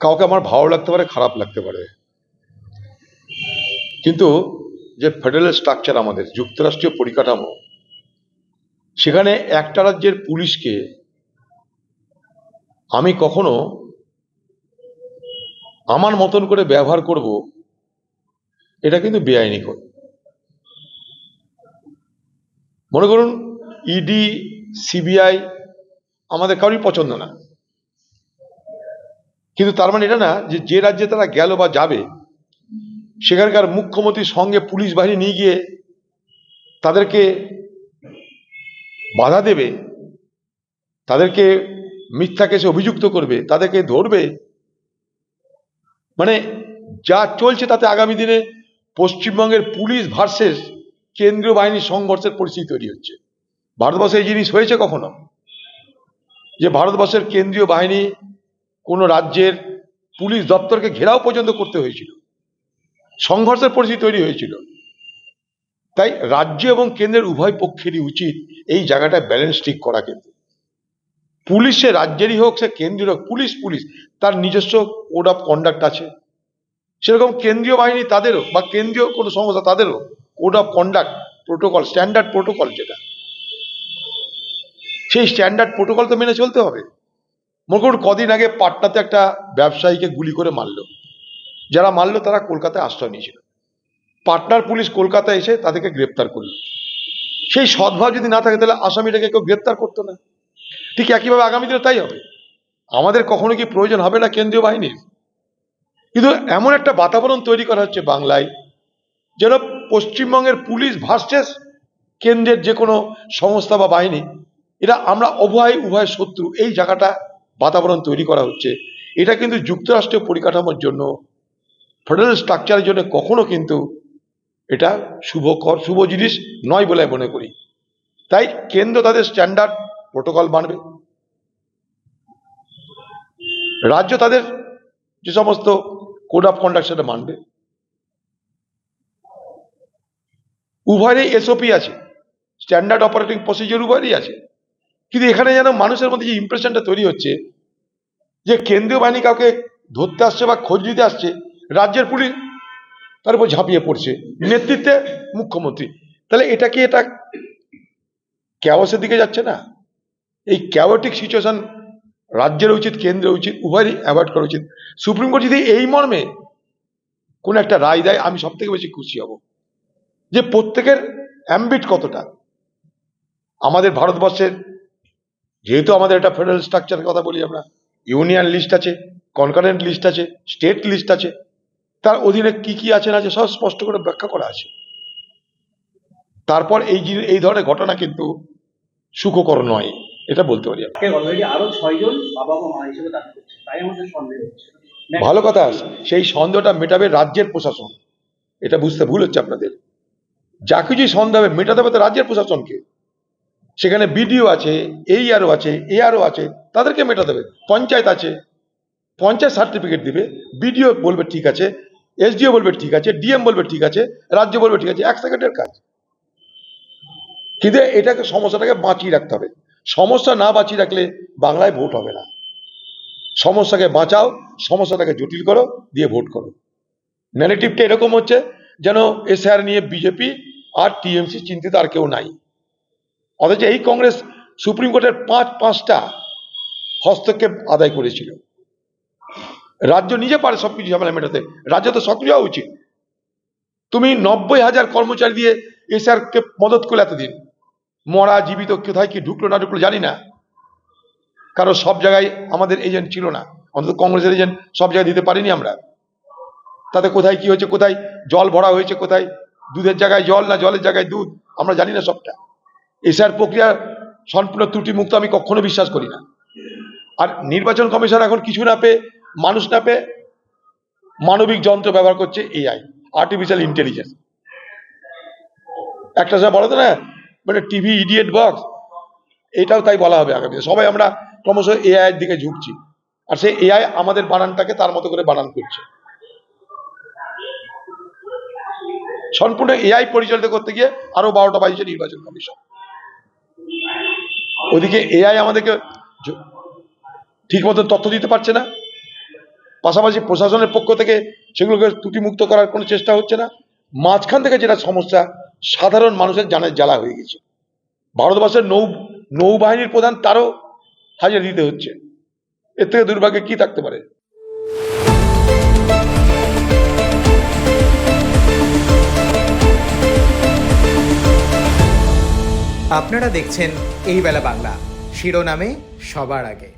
কাউকে আমার ভালো লাগতে পারে, খারাপ লাগতে পারে, কিন্তু যে ফেডারেল স্ট্রাকচার আমাদের যুক্তরাষ্ট্রীয় পরিকাঠামো, সেখানে একটা রাজ্যের পুলিশকে আমি কখনো আমার মতন করে ব্যবহার করব, এটা কিন্তু বেআইনি কর। মনে করুন ইডি, সিবিআই আমাদের কারোরই পছন্দ না, কিন্তু তার মানে এটা না যে যে রাজ্যে তারা গেল বা যাবে সেখানকার মুখ্যমন্ত্রীর সঙ্গে পুলিশ বাহিনী নিয়ে গিয়ে তাদেরকে বাধা দেবে, তাদেরকে মিথ্যা কেসে অভিযুক্ত করবে, তাদেরকে ধরবে। মানে যা চলছে তাতে আগামী দিনে পশ্চিমবঙ্গের পুলিশ ভার্সেস কেন্দ্রীয় বাহিনীর সংঘর্ষের পরিস্থিতি তৈরি হচ্ছে। ভারতবর্ষে এই জিনিস হয়েছে কখনো যে ভারতবর্ষের কেন্দ্রীয় বাহিনী কোনো রাজ্যের পুলিশ দপ্তরকে ঘেরাও পর্যন্ত করতে হয়েছিল, সংঘর্ষের পরিস্থিতি তৈরি হয়েছিল। তাই রাজ্য এবং কেন্দ্রের উভয় পক্ষেরই উচিত এই জায়গাটা ব্যালেন্স ঠিক করা। কিন্তু পুলিশ সে রাজ্যেরই হোক, সে কেন্দ্রীয় হোক, পুলিশ পুলিশ তার নিজস্ব কোড অফ কন্ডাক্ট আছে, সেরকম কেন্দ্রীয় বাহিনী তাদেরও বা কেন্দ্রীয় কোনো সংস্থা তাদেরও code of conduct, protocol, standard protocol, যেটা সেই স্ট্যান্ডার্ড প্রোটোকল তো মেনে চলতে হবে। মনে করুন কদিন আগে পাটনাতে একটা ব্যবসায়ীকে গুলি করে মারলো, যারা মারলো তারা কলকাতায় আশ্রয় নিয়েছিল। পাটনার পুলিশ কলকাতায় এসে তাদেরকে গ্রেপ্তার করলো। সেই সদ্ভাব যদি না থাকে তাহলে আসামিটাকে কেউ গ্রেপ্তার করতো না। ঠিক একইভাবে আগামী দিনে তাই হবে। আমাদের কখনো কি প্রয়োজন হবে না কেন্দ্রীয় বাহিনীর? কিন্তু এমন একটা বাতাবরণ তৈরি করা হচ্ছে বাংলায় যেন পশ্চিমবঙ্গের পুলিশ ভার্সেস কেন্দ্রের যে কোনো সংস্থা বা বাহিনী, এটা আমরা উভয় শত্রু, এই জায়গাটা বাতাবরণ তৈরি করা হচ্ছে। এটা কিন্তু যুক্তরাষ্ট্রীয় পরিকাঠামোর জন্য, ফেডারেল স্ট্রাকচারের জন্য কখনো কিন্তু এটা শুভ জিনিস নয় বলে মনে করি। তাই কেন্দ্র তাদের স্ট্যান্ডার্ড প্রোটোকল মানবে, রাজ্য তাদের যে সমস্ত কোড অফ কন্ডাক্ট সেটা মানবে। উভয়েরই এসওপি আছে, স্ট্যান্ডার্ড অপারেটিং প্রসিজিওর উভয়েরই আছে। কিন্তু এখানে যেন মানুষের মধ্যে যে ইমপ্রেশনটা তৈরি হচ্ছে যে কেন্দ্রীয় বাহিনী কাউকে ধরতে আসছে বা খোঁজ নিতে আসছে, রাজ্যের পুলিশ তার উপর ঝাঁপিয়ে পড়ছে, নেতৃত্বে মুখ্যমন্ত্রী। তাহলে এটা কি এটা ক্যাওসের দিকে যাচ্ছে না? এই ক্যাওটিক সিচুয়েশন রাজ্যের উচিত, কেন্দ্রের উচিত, উভয়েরই অ্যাভয়েড করা উচিত। সুপ্রিম কোর্ট যদি এই মর্মে কোন একটা রায় দেয়, আমি সব থেকে বেশি খুশি হব। যে প্রত্যেকের অ্যাম্বিট কতটা। আমাদের ভারতবর্ষের যেহেতু আমাদের একটা ফেডারেল স্ট্রাকচারের কথা বলি, আমরা ইউনিয়ন লিস্ট আছে, কনকারেন্ট লিস্ট আছে, স্টেট লিস্ট আছে, তার অধীনে কি কি আছে না আছে সব স্পষ্ট করে ব্যাখ্যা করা আছে। তারপর এই ধরনের ঘটনা কিন্তু সুখকর নয়, এটা বলতে পারি। অলরেডি আরো 6 জন বাবা মা হিসেবে দাবি করছে, তাই আমাদের সন্দেহ হচ্ছে। ভালো কথা, সেই সন্দেহটা মেটাবে রাজ্যের প্রশাসন। এটা বুঝতে ভুল হচ্ছে আপনাদের। যা কিছুই সন্দেহ হবে মেটাতে হবে তো রাজ্যের প্রশাসনকে। সেখানে বিডিও আছে, এইআরও আছে, এআরও আছে, তাদেরকে মেটাতে হবে। পঞ্চায়েত আছে, পঞ্চায়েত সার্টিফিকেট দিবে, বিডিও বলবে ঠিক আছে, এসডিও বলবে ঠিক আছে, ডিএম বলবে ঠিক আছে, রাজ্য বলবে ঠিক আছে, 1 সেকেন্ডের কাজ। কিন্তু এটাকে সমস্যাটাকে বাঁচিয়ে রাখতে হবে। সমস্যা না বাঁচিয়ে রাখলে বাংলায় ভোট হবে না। সমস্যাকে বাঁচাও, সমস্যাটাকে জটিল করো, দিয়ে ভোট করো। ন্যারেটিভটা এরকম হচ্ছে যেন এসআর নিয়ে বিজেপি আর টিএমসি চিন্তিত আর কেউ নাই। অথচ এই কংগ্রেস সুপ্রিম কোর্টের পাঁচটা হস্তক্ষেপ আদায় করেছিল। রাজ্য নিজে পারে সবকিছু ঝামেলা মেটাতে, রাজ্য তো সক্রিয় হওয়া উচিত। তুমি 90,000 কর্মচারী দিয়ে এসআর কে মদত করলে এতদিন, মরা জীবিত কোথায় কি ঢুকলো না ঢুকলো জানি না, কারণ সব জায়গায় আমাদের এজেন্ট ছিল না, অন্তত কংগ্রেসের এজেন্ট সব জায়গায় দিতে পারিনি আমরা। তাতে কোথায় কি হয়েছে, কোথায় জল ভরা হয়েছে, কোথায় দুধের জায়গায় জল না জলের জায়গায় দুধ, আমরা জানি না সবটা। এসআর প্রক্রিয়া সম্পূর্ণ ত্রুটি মুক্ত আমি কখনো বিশ্বাস করি না। আর নির্বাচন কমিশন এখন কিছু না পেয়ে, মানুষ না পেয়ে মানবিক যন্ত্র ব্যবহার করছে, এআই, আর্টিফিশিয়াল ইন্টেলিজেন্স। একটা সময় বলো তো না, মানে টিভি ইডিয়েট বক্স, এটাও তাই বলা হবে আগামী দিনে। সবাই আমরা ক্রমশ এআই এর দিকে ঝুঁকছি, আর সেই এআই আমাদের বানানটাকে তার মতো করে বানান করছে। সম্পূর্ণ এআই পরিচালিত করতে গিয়ে আরো 12টা বাজিয়েছে নির্বাচন কমিশন। ওদিকে এআই আমাদেরকে ঠিক মতন তথ্য দিতে পারছে না, পাশাপাশি প্রশাসনের পক্ষ থেকে সেগুলোকে ত্রুটিমুক্ত করার কোনো চেষ্টা হচ্ছে না। মাঝখান থেকে যেটা সমস্যা, সাধারণ মানুষের জানের জ্বালা হয়ে গেছে। ভারতবর্ষের নৌবাহিনীর প্রধান, তারও হাজিরা দিতে হচ্ছে। এর থেকে দুর্ভাগ্য কি থাকতে পারে? আপনারা দেখছেন এই বেলা বাংলা, শিরোনামে সবার আগে।